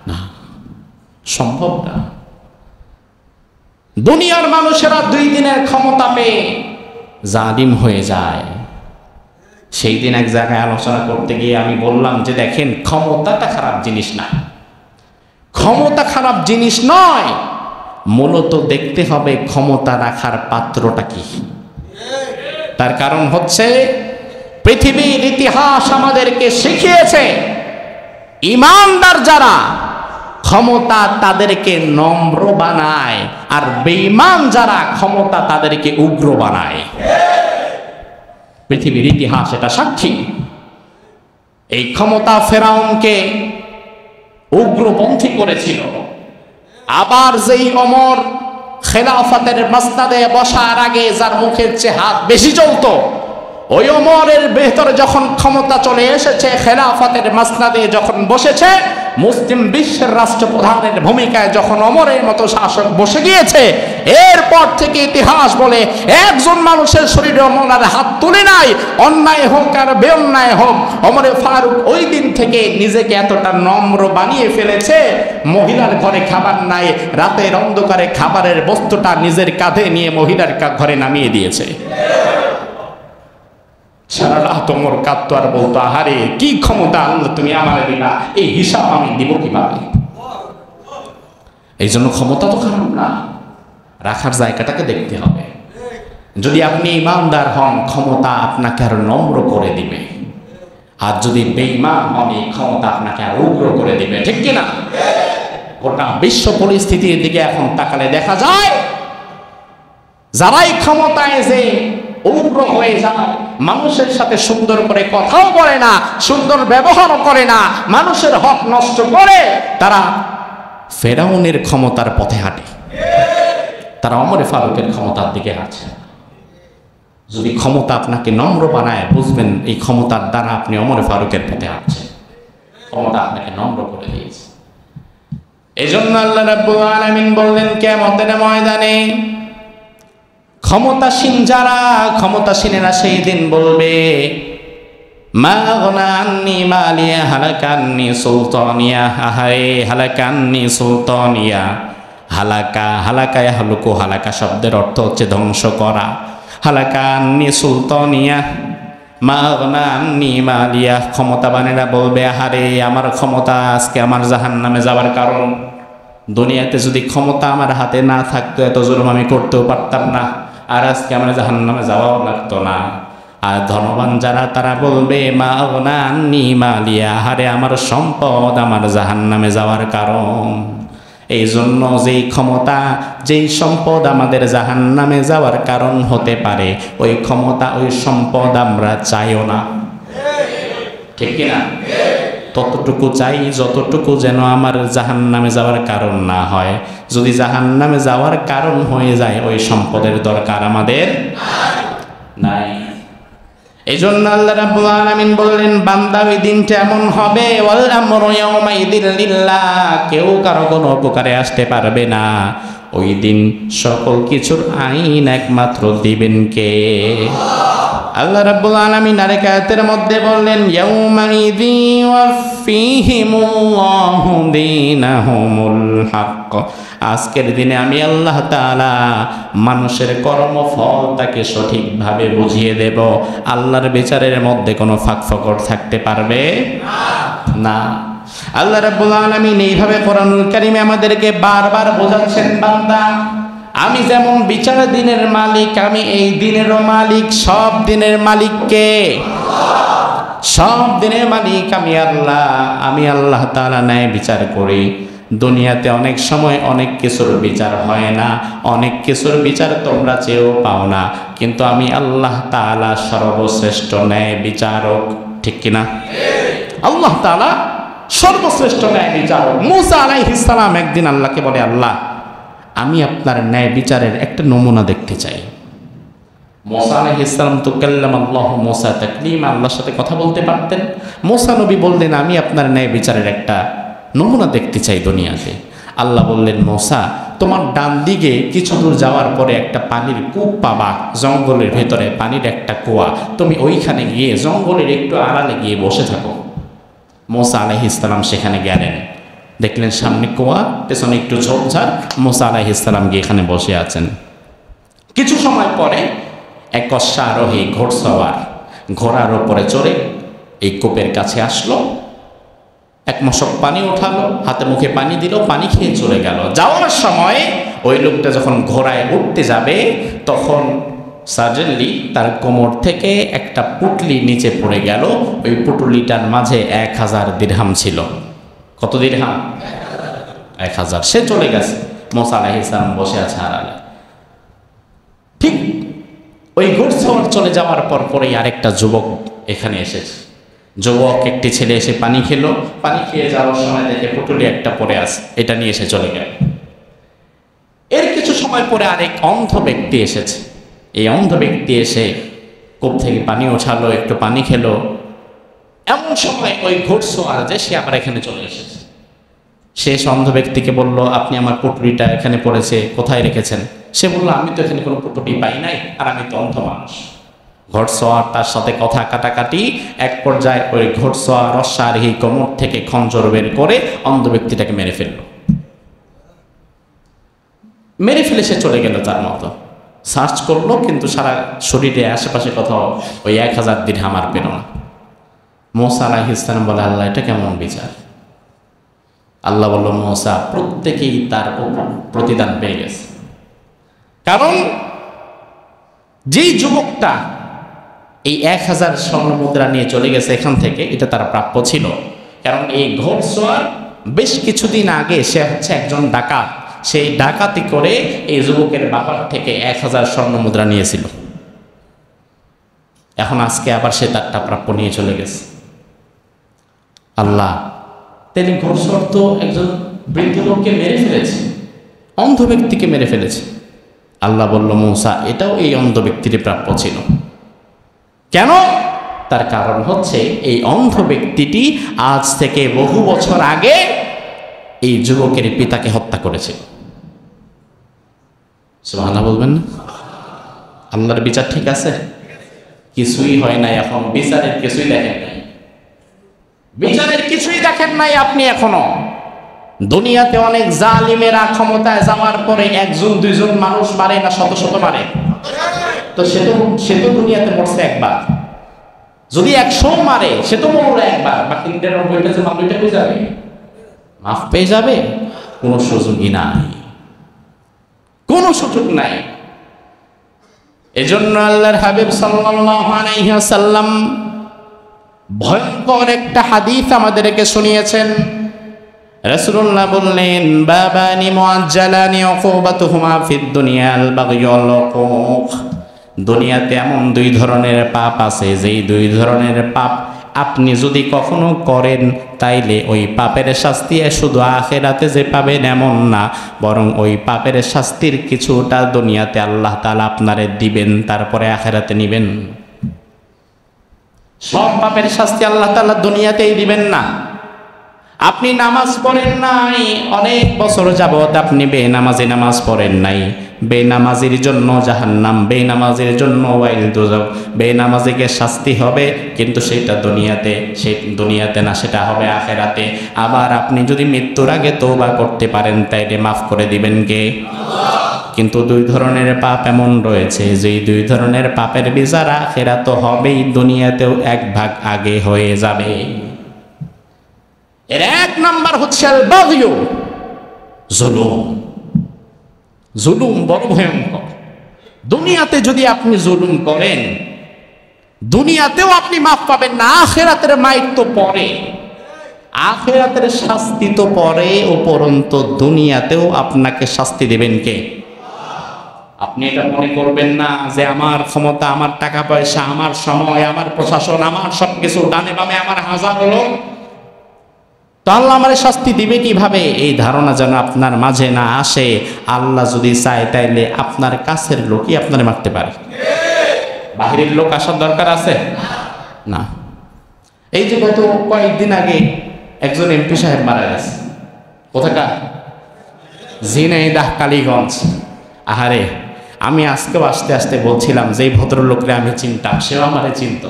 না, সম্ভব না। দুনিয়ার মানুষেরা 2 দিনের ক্ষমতা পেয়ে জালিম হয়ে যায়। সেই দিন এক জায়গায় আলোচনা করতে গিয়ে আমি বললাম যে, দেখেন, ক্ষমতাটা খারাপ জিনিস না, ক্ষমতা খারাপ জিনিস নয়, মূলত দেখতে হবে ক্ষমতা রাখার পাত্রটা কি। তার কারণ হচ্ছে, পৃথিবীর ইতিহাস আমাদেরকে শিখিয়েছে, ঈমানদার যারা ক্ষমতা তাদেরকে নম্র বানায়, আর বেঈমান যারা ক্ষমতা তাদেরকে উগ্র বানায়। পৃথিবীর ইতিহাস এটা সাক্ষী। এই ক্ষমতা ফেরাউনকে উগ্রপন্থী করেছিল। আবার যেই ওমর খেলাফতের মাসনাদে বসার আগে যার মুখের চেয়ে হাত বেশি চলতো, ওই ওমরের ভেতরে যখন ক্ষমতা চলে এসেছে, খেলাফতের মাসনাদে যখন বসেছে, মুসলিম বিশ্বের রাষ্ট্রপ্রধানের ভূমিকায় যখন ওমরের মতো শাসক বসে গিয়েছে, এরপর থেকে ইতিহাস বলে একজন মানুষের শরীরে ওমর হাত তুলে নাই। অন্যায় হোক আর বেঅন্যায় হোক, ওমরে ফারুক ওই দিন থেকে নিজেকে এতটা নম্র বানিয়ে ফেলেছে, মহিলার ঘরে খাবার নাই, রাতের অন্ধকারে খাবারের বস্তুটা নিজের কাঁধে নিয়ে মহিলার ঘরে নামিয়ে দিয়েছে। সারা রাত ওমর কাঁদতো আর বলতো, আহারে কি ক্ষমতা আল্লাহ তুমি আমার দিলা, এই হিসাব আমি দিব কিভাবে? এই জন্য ক্ষমতা তো খারাপ না, রাখার জায়গাটাকে দেখতে হবে। যদি আপনি ইমানদার হন, ক্ষমতা আপনাকে আরো নম্র করে দিবে, আর যদি বেঈমান হন, এই ক্ষমতা আপনাকে আরো উগ্র করে দিবে। ঠিক কিনা? গোটা বিশ্ব পরিস্থিতির দিকে এখন তাকালে দেখা যায়, যারাই ক্ষমতায় যে উগ্র হয়ে যায়, মানুষের সাথে সুন্দর করে কথাও বলে না, সুন্দর ব্যবহারও করে না, মানুষের হক নষ্ট করে, তারা ফেরাউনের ক্ষমতার পথে হাঁটে, তারা ওমরে ফারুকের ক্ষমতার দিকে হাঁটছে। যদি ক্ষমতা আপনাকে নম্র বানায়, বুঝবেন এই ক্ষমতার দ্বারা আপনি ওমরে ফারুকের পথে হাঁটছেন। ক্ষমতা আপনাকে নম্র করে দিয়েছে। এই জন্য আল্লাহ রাব্বুল আলামিন বললেন, কিয়ামতের ময়দানে ক্ষমতাসীন যারা, ক্ষমতাসীনেরা সেই দিন বলবে, মা আগনা আন্নি মালিয়া হালাকান্নি সুলতানিয়া। আহারে হালাকান্নি সুলতানিয়া। হালাকা, হালাকা ইয়াহলুকু, হালাকা শব্দের অর্থ হচ্ছে ধ্বংস করা। হালাকান্নি সুলতানিয়া, মা আগনা আন্নি মালিয়া। ক্ষমতাবানেরা বলবে, আহারে আমার ক্ষমতা আজকে আমার জাহান্নামে যাওয়ার কারণ। দুনিয়াতে যদি ক্ষমতা আমার হাতে না থাকতো, এত জুলুম আমি করতেও পারতাম না, আর আজকে আমার জাহান্নামে যাওয়াও লাগতো না। আর ধনবান যারা, তারা বলবে, মা আগনা আন্নি মালিয়া। আহারে আমার সম্পদ আমার জাহান্নামে যাওয়ার কারণ। এই জন্য যেই ক্ষমতা, যেই সম্পদ আমাদের জাহান্নামে যাওয়ার কারণ হতে পারে, ওই ক্ষমতা, ওই সম্পদ আমরা চাইও না। ঠিক কিনা? ততটুকু চাই যতটুকু যেন আমার জাহান্নামে যাওয়ার কারণ না হয়। যদি জাহান্নামে যাওয়ার কারণ হয়ে যায়, ওই সম্পদের দরকার আমাদের নাই। এই জন্য আল্লাহ রাব্বুল আলামিন বললেন, বান্দা ওই দিনটা এমন হবে, ওয়াল আমরু ইয়াউমাইযিন লিল্লাহ, কেউ কারো কোনো উপকারে আসতে পারবে না। ওই দিন সকল কিছুর আইন একমাত্র দিবেন কে? আল্লাহ রাব্বুল আলামিন আরেক আয়াতের মধ্যে বললেন, ইয়াউমাইযি ওয়াফিহিমুল্লাহু দীনাহুমুল হক। আজকের দিনে আমি আল্লাহ তাআলা মানুষের কর্মফল তাকে সঠিকভাবে বুঝিয়ে দেব। আল্লাহর বিচারের মধ্যে কোনো ফাঁকফোকর থাকতে পারবে না। আল্লাহ রাব্বুল আলামিন এইভাবে কোরআনুল কারীমে আমাদেরকে বারবার বোঝাচ্ছেন, বান্দা আমি যেমন বিচার দিনের মালিক, আমি এই দিনেরও মালিক। সব দিনের মালিক কে? সব দিনের মালিক আমি আল্লাহ। আমি আল্লাহ তাআলা ন্যায় বিচার করি। দুনিয়াতে অনেক সময় অনেক কিছুর বিচার হয় না, অনেক কিছুর বিচার তোমরা চেয়েও পাও না, কিন্তু আমি আল্লাহ তাআলা সর্বশ্রেষ্ঠ ন্যায় বিচারক। ঠিক কিনা? আল্লাহ তাআলা সর্বশ্রেষ্ঠ ন্যায় বিচারক। মূসা আলাইহিস সালাম একদিন আল্লাহকে বলে, আল্লাহ আমি আপনার ন্যায় বিচারের একটা নমুনা দেখতে চাই। মূসা আলাইহিস সালাম তো কাল্লামাল্লাহু মূসা তাকলিমা, আল্লাহর সাথে কথা বলতে পারতেন। মূসা নবী বললেন, আমি আপনার ন্যায় বিচারের একটা নমুনা দেখতে চাই দুনিয়াতে। আল্লাহ বললেন, মূসা তোমার ডান দিকে কিছু দূর যাওয়ার পরে একটা পানির কূপ পাবা, জঙ্গলের ভেতরে পানির একটা কুয়া। তুমি ওইখানে গিয়ে জঙ্গলের একটু আড়ালে গিয়ে বসে থাকো। মূসা আলাইহিস সালাম সেখানে গেলেন, দেখলেন সামনে কুয়া, পেছনে একটু ঝোপঝাড়। মূসা আলাইহিস সালাম গিয়ে এখানে বসে আছেন। কিছু সময় পরে এক অশ্বারোহী ঘোড়সওয়ার ঘোড়ার ওপরে চড়ে এই কূপের কাছে আসলো, এক মশক পানি উঠালো, হাতে মুখে পানি দিল, পানি খেয়ে চলে গেল। যাওয়ার সময় ওই লোকটা যখন ঘোড়ায় উঠতে যাবে, তখন সাডেনলি তার কোমর থেকে একটা পুটলি নিচে পড়ে গেল। ওই পুটলিটার মাঝে 1000 দিরহাম ছিল। কত দিরহাম? 1000। সে চলে গেছে, মুসা আলাইহিস সালাম বসে আছে আড়ালে। ঠিক ওই ঘোড়সওয়ার চলে যাওয়ার পরেই আরেকটা যুবক এখানে এসেছে। যুবক একটি ছেলে এসে পানি খেলো, পানি খেয়ে যাওয়ার সময় দেখে পুটুলি একটা পড়ে আছে, এটা নিয়ে এসে চলে গেল। এর কিছু সময় পরে আরেক অন্ধ ব্যক্তি এসেছে। এই অন্ধ ব্যক্তি এসে কূপ থেকে পানি ওঠালো, একটু পানি খেলো। এমন সময় ওই ঘোড়সওয়ার যে সে আবার এখানে চলে এসেছে। শেষ অন্ধ ব্যক্তিকে বলল, আপনি আমার পুটুলিটা এখানে পড়েছে, কোথায় রেখেছেন? সে বলল, আমি তো এখানে কোনো পুটুলি পাই নাই, আর আমি তো অন্ধ মানুষ। ঘোড়সওয়ার তার সাথে কথা কাটাকাটি, এক পর্যায়ে ওই ঘোড়সওয়ার অশ্বারোহী কোমর থেকে খঞ্জর বের করে অন্ধ ব্যক্তিটাকে মেরে ফেলল। মেরে ফেলে সে চলে গেল তার মতো। সার্চ করলো, কিন্তু সারা শরীরে আশেপাশে কোথাও ওই 1000 দিরহাম আর পেল না। মুসা আলাইহিস সালাম বলে, আল্লাহ এটা কেমন বিচার? আল্লাহ বলল, মুসা, প্রত্যেকেই তার প্রতিদান পেয়ে গেছে। কারণ যেই যুবকটা এই 1000 স্বর্ণ মুদ্রা নিয়ে চলে গেছে এখান থেকে, এটা তার প্রাপ্য ছিল। কারণ এই ঘোড়সওয়ার বেশ কিছুদিন আগে সে হচ্ছে একজন ডাকাত, সেই ডাকাতি করে এই যুবকের বাবার থেকে 1000 স্বর্ণ মুদ্রা নিয়েছিল। এখন আজকে আবার সে তারটা প্রাপ্য নিয়ে চলে গেছে। আল্লাহ, তিনি ঘোড়সওয়ার তো একজন বৃদ্ধ লোককে মেরে ফেলেছে, অন্ধ ব্যক্তিকে মেরে ফেলেছে। আল্লাহ বলল, মুসা, এটাও এই অন্ধ ব্যক্তির প্রাপ্য ছিল। কেন? তার কারণ হচ্ছে এই অন্ধ ব্যক্তিটি আজ থেকে বহু বছর আগে এই যুবকের পিতাকে হত্যা করেছে। সুবহানাল্লাহ বলবেন না? আল্লাহর বিচার ঠিক আছে? কিছুই হয় নাই, এখন বিচারের কিছুই দেখেন নাই, বিচারের কিছুই দেখেন নাই আপনি এখনো। দুনিয়াতে অনেক জালিমেরা ক্ষমতায় যাওয়ার পরে 1 2 মানুষ মারে না, শত শত মারে। তো সে তো দুনিয়াতে মরছে একবার। যদি 100 মারে, সে তো মরলো একবার, বাকি 99টা যে মামলাটা পেয়ে যাবে, মাফ পেয়ে যাবে, কোনো সুযোগই নাই, কোনো সুযোগ নাই। এজন্য আল্লাহর হাবিব সাল্লাল্লাহু আলাইহি ওয়াসাল্লাম ভয়ঙ্কর একটা হাদিস আমাদেরকে শুনিয়েছেন। রাসূলুল্লাহ বললেন, বাবানি মুআজ্জালানি উকুবাতুহুমা ফিদ দুনিয়াল বাগই ওয়াল উকুক। দুনিয়াতে এমন 2 ধরনের পাপ আছে, যেই 2 ধরনের পাপ আপনি যদি কখনো করেন, তাইলে ওই পাপের শাস্তি শুধু আখিরাতে যে পাবেন এমন না, বরং ওই পাপের শাস্তির কিছুটা দুনিয়াতে আল্লাহ তাআলা আপনারে দিবেন, তারপরে আখিরাতে নিবেন। সব পাপের শাস্তি আল্লাহ তাআলা দুনিয়াতেই দিবেন না। আপনি নামাজ পড়েন নাই, অনেক বছর যাবত আপনি বেনামাজি নামাজ পড়েন নাই, বেনামাজির জন্য জাহান্নাম, বেনামাজির জন্য ওয়াইল দুজক, বেনামাজিকে শাস্তি হবে, কিন্তু সেটা দুনিয়াতে না, সেটা হবে আখিরাতে। আবার আপনি যদি মৃত্যুর আগে তওবা করতে পারেন, তাইলে মাফ করে দিবেন কে? আল্লাহ। কিন্তু 2 ধরনের পাপ এমন রয়েছে, যেই 2 ধরনের পাপের বিচার আখিরাত হবেই, দুনিয়াতেও 1 ভাগ আগে হয়ে যাবে। এর 1 নাম্বার হচ্ছে আল বাগয়ু, জুলুম। জুলুম বড় ভয়ঙ্কর। দুনিয়াতে যদি আপনি জুলুম করেন, দুনিয়াতেও আপনি মাফ পাবেন না, আখিরাতের মাইর তো পরে, আখিরাতের শাস্তি তো পরে, উপরন্ত দুনিয়াতেও আপনাকে শাস্তি দেবেন কে? আপনি এটা মনে করবেন না যে আমার ক্ষমতা, আমার টাকা পয়সা, আমার সময়, আমার প্রশাসন, আমার সবকিছু ডানে বামে আমার হাজার হলো, তো আল্লাহ আমার শাস্তি দিবে কিভাবে, এই ধারণা যেন আপনার মাঝে না আসে। আল্লাহ যদি চায়, তাইলে আপনার কাছের লোকই আপনারে মারতে পারে, বাহিরের লোক আসার দরকার আছে না। এই যে গত কয়েকদিন আগে একজন এমপি সাহেব মারা গেছে, কোথাকার? ঝিনাইদহ কালীগঞ্জ। আহারে, আমি আজকেও আস্তে আস্তে বলছিলাম যে এই ভদ্রলোকরে আমি চিনতাম, সেও আমারে চিনত।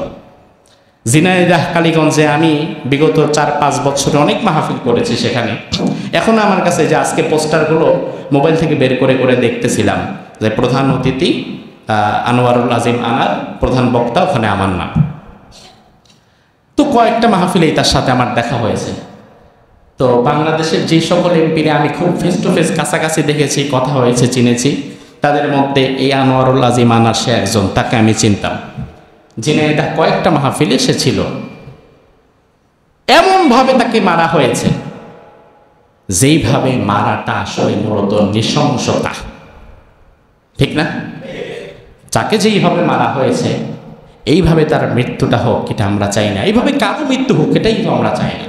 ঝিনাইদহ কালীগঞ্জে আমি বিগত 4-5 বছরে অনেক মাহফিল করেছি সেখানে। এখন আমার কাছে যে আজকে পোস্টারগুলো মোবাইল থেকে বের করে করে দেখতেছিলাম, যে প্রধান অতিথি আনোয়ারুল আজিম আনার, প্রধান বক্তা ওখানে আমার নাম। তো কয়েকটা মাহফিলেই তার সাথে আমার দেখা হয়েছে। তো বাংলাদেশের যে সকল এমপিরা আমি খুব ফেস টু ফেস কাছাকাছি দেখেছি, কথা হয়েছে, চিনেছি, তাদের মধ্যে এই আনোয়ারুল আজিম আনার সে একজন, তাকে আমি চিনতাম। ঝিনাইদহ কয়েকটা মাহফিলে সে ছিল। এমনভাবে তাকে মারা হয়েছে, যেইভাবে মারাটা আসলে মূলত নৃশংসতা, ঠিক না? যাকে যেইভাবে মারা হয়েছে এইভাবে তার মৃত্যুটা হোক এটা আমরা চাই না, এইভাবে কারো মৃত্যু হোক এটাই তো আমরা চাই না।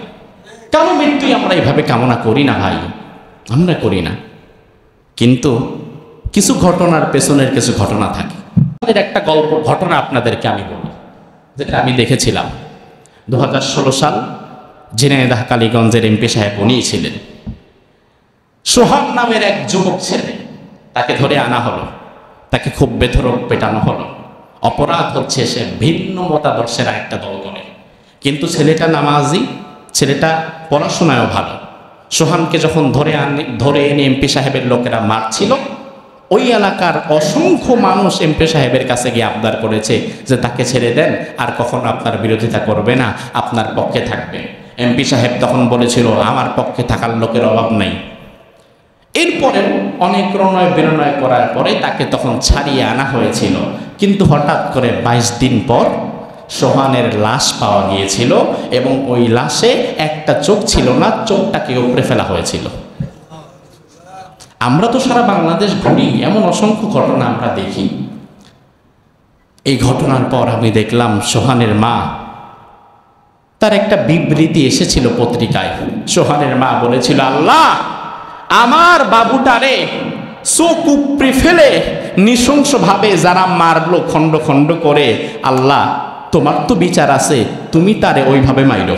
কারো মৃত্যুই আমরা এইভাবে কামনা করি না ভাই, আমরা করি না। কিন্তু কিছু ঘটনার পেছনের কিছু ঘটনা থাকে। আমাদের একটা গল্প ঘটনা আপনাদেরকে আমি বলি, যেটা আমি দেখেছিলাম। 2016 সাল ঝিনাইদহ কালীগঞ্জের এমপি সাহেব উনি ছিলেন। সোহাগ নামের এক যুবক ছেলে, তাকে ধরে আনা হলো, তাকে খুব বেধড়ক পেটানো হলো। অপরাধ হচ্ছে সে ভিন্ন মতাদর্শের একটা দল করে, কিন্তু ছেলেটা নামাজি, ছেলেটা পড়াশোনায়ও ভালো। সোহানকে যখন ধরে এনে এমপি সাহেবের লোকেরা মারছিল, ওই এলাকার অসংখ্য মানুষ এমপি সাহেবের কাছে গিয়ে আবদার করেছে যে তাকে ছেড়ে দেন, আর কখনো আপনার বিরোধিতা করবে না, আপনার পক্ষে থাকবে। এমপি সাহেব তখন বলেছিল আমার পক্ষে থাকার লোকের অভাব নাই। এরপরেও অনেক প্রণয় বিনয় করার পরে তাকে তখন ছাড়িয়ে আনা হয়েছিল। কিন্তু হঠাৎ করে 22 দিন পর সোহানের লাশ পাওয়া গিয়েছিল, এবং ওই লাশে একটা চোখ ছিল না, চোখটাকে উপড়ে ফেলা হয়েছিল। আমরা তো সারা বাংলাদেশ ঘুরি, এমন অসংখ্য ঘটনা আমরা দেখি। এই ঘটনার পর আমি দেখলাম সোহানের মা, তার একটা বিবৃতি এসেছিল পত্রিকায়। সোহানের মা বলেছিল, আল্লাহ আমার বাবুটারে চোখ উপড়ে ফেলে নৃশংসভাবে যারা মারলো খণ্ড খণ্ড করে, আল্লাহ তোমার তো বিচার আছে, তুমি তারে ওইভাবে মাইরো।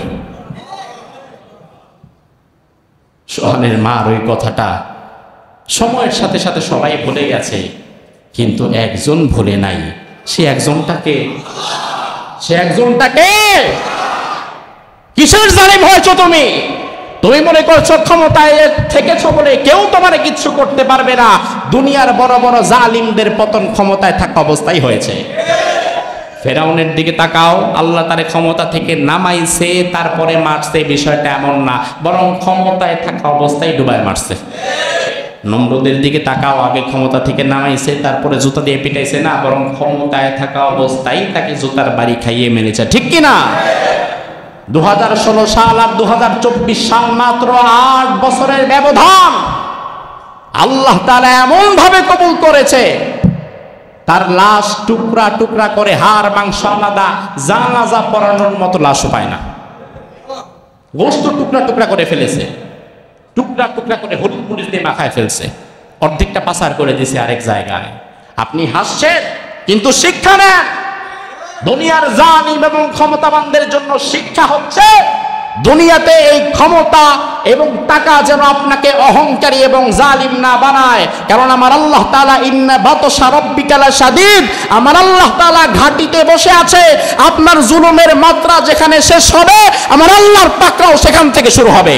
সোহানের মার ওই কথাটা সময়ের সাথে সাথে সবাই ভুলে গেছে, কিন্তু একজন ভুলে নাই। সে একজনটাকে কিসের জালিম হয়েছো তুমি? তুমি মনে করছো ক্ষমতায় থেকেছো বলে কেউ তোমারে কিচ্ছু করতে পারবে না। দুনিয়ার বড় বড় জালিমদের পতন ক্ষমতায় থাকা অবস্থায় হয়েছে। ফেরাউনের দিকে তাকাও, আল্লাহ তারে ক্ষমতা থেকে নামাইছে, তারপরে মারছে। বিষয়টা এমন না, বরং ক্ষমতায় থাকা অবস্থায় ডুবায় মারছে। নমরুদের দিকে তাকাও, আগে ক্ষমতা থেকে নামাইছে, তারপরে জুতা দিয়ে পিটাইছে না, বরং ক্ষমতায় থাকা অবস্থায় তাকে জুতার বাড়ি খাইয়ে মেরেছে, ঠিক কিনা? 2016 সাল আর 2024 সাল মাত্র 8 বছরের ব্যবধান। আল্লাহ তাআলা এমন ভাবে কবুল করেছে, তার লাশ টুকরা টুকরা করে, হাড় মাংস আলাদা, জানাজা পড়ানোর মতো লাশও পায় না। গোশত টুকরা টুকরা করে ফেলেছে, টুকরা টুকরা করে হলুদ মরিচ দিয়ে মাখায় ফেলছে, অর্ধেকটা পাচার করে দিয়েছে আরেক জায়গায়। আপনি হাসছেন, কিন্তু শিক্ষা নেন। দুনিয়ার জালিম এবং ক্ষমতাবানদের জন্য শিক্ষা হচ্ছে, দুনিয়াতে এই ক্ষমতা এবং টাকা যেন আপনাকে অহংকারী এবং জালিম না বানায়। কারণ আমার আল্লাহ তাআলা ইন্না বাতশা রাব্বিকা লাশাদীদ, আমার আল্লাহ তাআলা ঘাটিতে বসে আছে। আপনার জুলুমের মাত্রা যেখানে শেষ হবে, আমার আল্লাহর পাকড়াও সেখান থেকে শুরু হবে।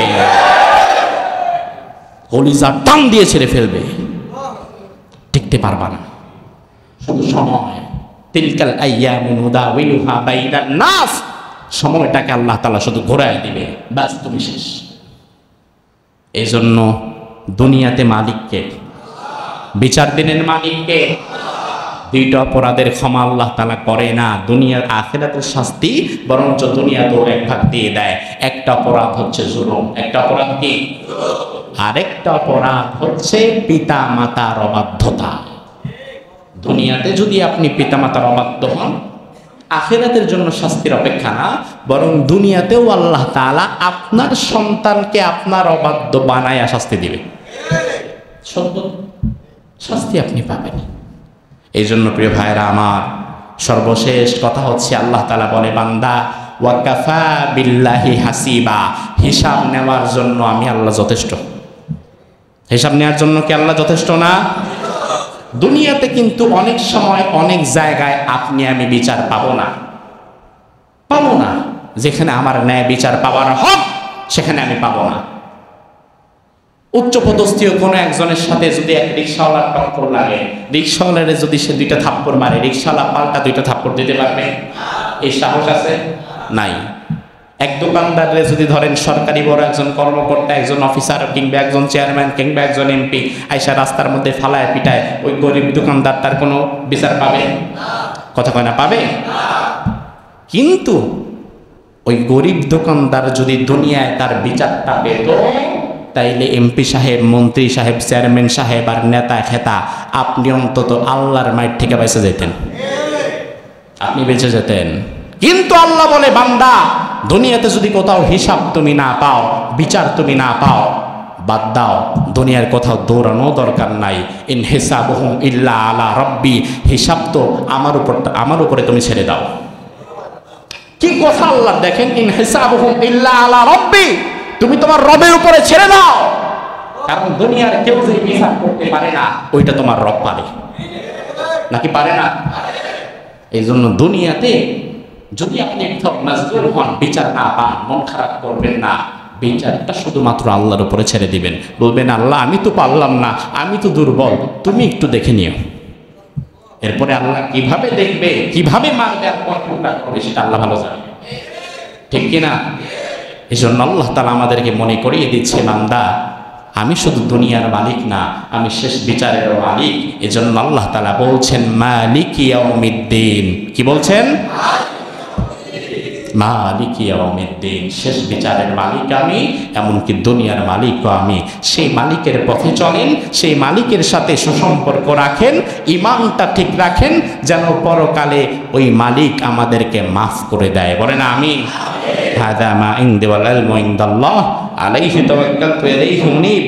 কলিজা টান দিয়ে ছেড়ে ফেলবে, টিকতে পারবা না। শুধু সময়, তিলকাল আইয়ামু নুদাউলুহা বাইনান নাস, সময়টাকে আল্লাহ তাআলা শুধু ঘোরায় দিবে, বাস তুমি শেষ। এই জন্য দুনিয়াতে মালিককে, বিচার দিনের মালিককে। দুইটা অপরাধের ক্ষমা আল্লাহ তাআলা করে না, দুনিয়ার আখিরাতের শাস্তি বরঞ্চ দুনিয়াতেও এক ভাগ দিয়ে দেয়। একটা অপরাধ হচ্ছে জুলুম, একটা অপরাধ কি? আরেকটা অপরাধ হচ্ছে পিতা মাতার অবাধ্যতা। দুনিয়াতে যদি আপনি পিতা মাতার অবাধ্য হন, আখিরাতের জন্য শাস্তির অপেক্ষা না, বরং দুনিয়াতেও আল্লাহ তাআলা আপনার সন্তানকে আপনার অবাধ্য বানায়া শাস্তি দিবে। শাস্তি আপনি পাবেন। এই জন্য প্রিয় ভাইরা আমার, সর্বশেষ কথা হচ্ছে আল্লাহ তাআলা বলে, বান্দা ওয়া কাফা বিল্লাহি হাসিবা, হিসাব নেওয়ার জন্য আমি আল্লাহ যথেষ্ট। হিসাব নেওয়ার জন্য কি আল্লাহ যথেষ্ট না? দুনিয়াতে কিন্তু অনেক সময় অনেক জায়গায় আপনি আমি বিচার পাবো না। যেখানে আমার ন্যায় বিচার পাওয়ার হক সেখানে আমি পাবো না। উচ্চপদস্থীয় কোনো একজনের সাথে যদি এক রিক্সাওয়ালার টক্কর লাগে, রিক্সাওয়ালার যদি সে 2টা থাপ্পড় মারে, রিক্সাওয়ালা পাল্টা 2টা থাপ্পড় দিতে পারবে? এই সাহস আছে? নাই। এক দোকানদারে যদি ধরেন সরকারি বড় একজন কর্মকর্তা, একজন অফিসার কিংবা একজন চেয়ারম্যান কিংবা একজন এমপি আইসা রাস্তার মধ্যে ফালায় পিটায়, ওই গরিব দোকানদার তার কোনো বিচার পাবে? কথা কয় না, পাবে? কিন্তু ওই গরিব দোকানদার যদি দুনিয়ায় তার বিচারটা পেত, তাইলে এমপি সাহেব, মন্ত্রী সাহেব, চেয়ারম্যান সাহেব আর নেতা খেতা আপনি অন্তত আল্লাহর মাইর থেকে বেঁচে যেতেন, আপনি বেঁচে যেতেন। কিন্তু আল্লাহ বলে, বান্দা দুনিয়াতে যদি কোথাও হিসাব তুমি না পাও, বিচার তুমি না পাও, বাদ দাও, দুনিয়ার কোথাও দৌড়ানো দরকার নাই। ইন হিসাবুহুম ইল্লা আলা রাব্বি, হিসাব তো আমার উপরে তুমি ছেড়ে দাও। কি কথা আল্লাহ, দেখেন, ইন হিসাবুহুম ইল্লা আলা রাব্বি, তুমি তোমার রবের উপরে ছেড়ে দাও। কারণ দুনিয়ার কেউ যে হিসাব করতে পারে না, ওইটা তোমার রব পারে, নাকি পারে না? এই জন্য দুনিয়াতে যদি আপনি একটু মাজবুর হন, বিচার না পান, মন খারাপ করবেন না, বিচারটা শুধুমাত্র আল্লাহর উপরে ছেড়ে দিবেন। বলবেন, আল্লাহ আমি তো পারলাম না, আমি তো দুর্বল, তুমি একটু দেখে নিও। এরপরে আল্লাহ কিভাবে দেখবে, কিভাবে মারবে আর কতটা করবে, সেটা আল্লাহ ভালো জানে, ঠিক কিনা? এই জন্য আল্লাহ তাআলা আমাদেরকে মনে করিয়ে দিচ্ছে, বান্দা আমি শুধু দুনিয়ার মালিক না, আমি শেষ বিচারেরও মালিক। এজন্য আল্লাহ তাআলা বলছেন, মালিক ইয়াউমিদ্দিন। কি বলছেন? মালিক ইয়াউমিদ্দিন, শেষ বিচারের মালিক আমি, এমনকি দুনিয়ার মালিকও আমি। সেই মালিকের পথে চলেন, সেই মালিকের সাথে সুসম্পর্ক রাখেন, ঈমানটা ঠিক রাখেন, যেন পরকালে ওই মালিক আমাদেরকে মাফ করে দেয়। বলেন আমিন। হাযা মা ইনদি ওয়াল ইলমু ইনদাল্লাহ, আলাইহি তাওয়াক্কালতু ওয়া ইলাইহি উনীব।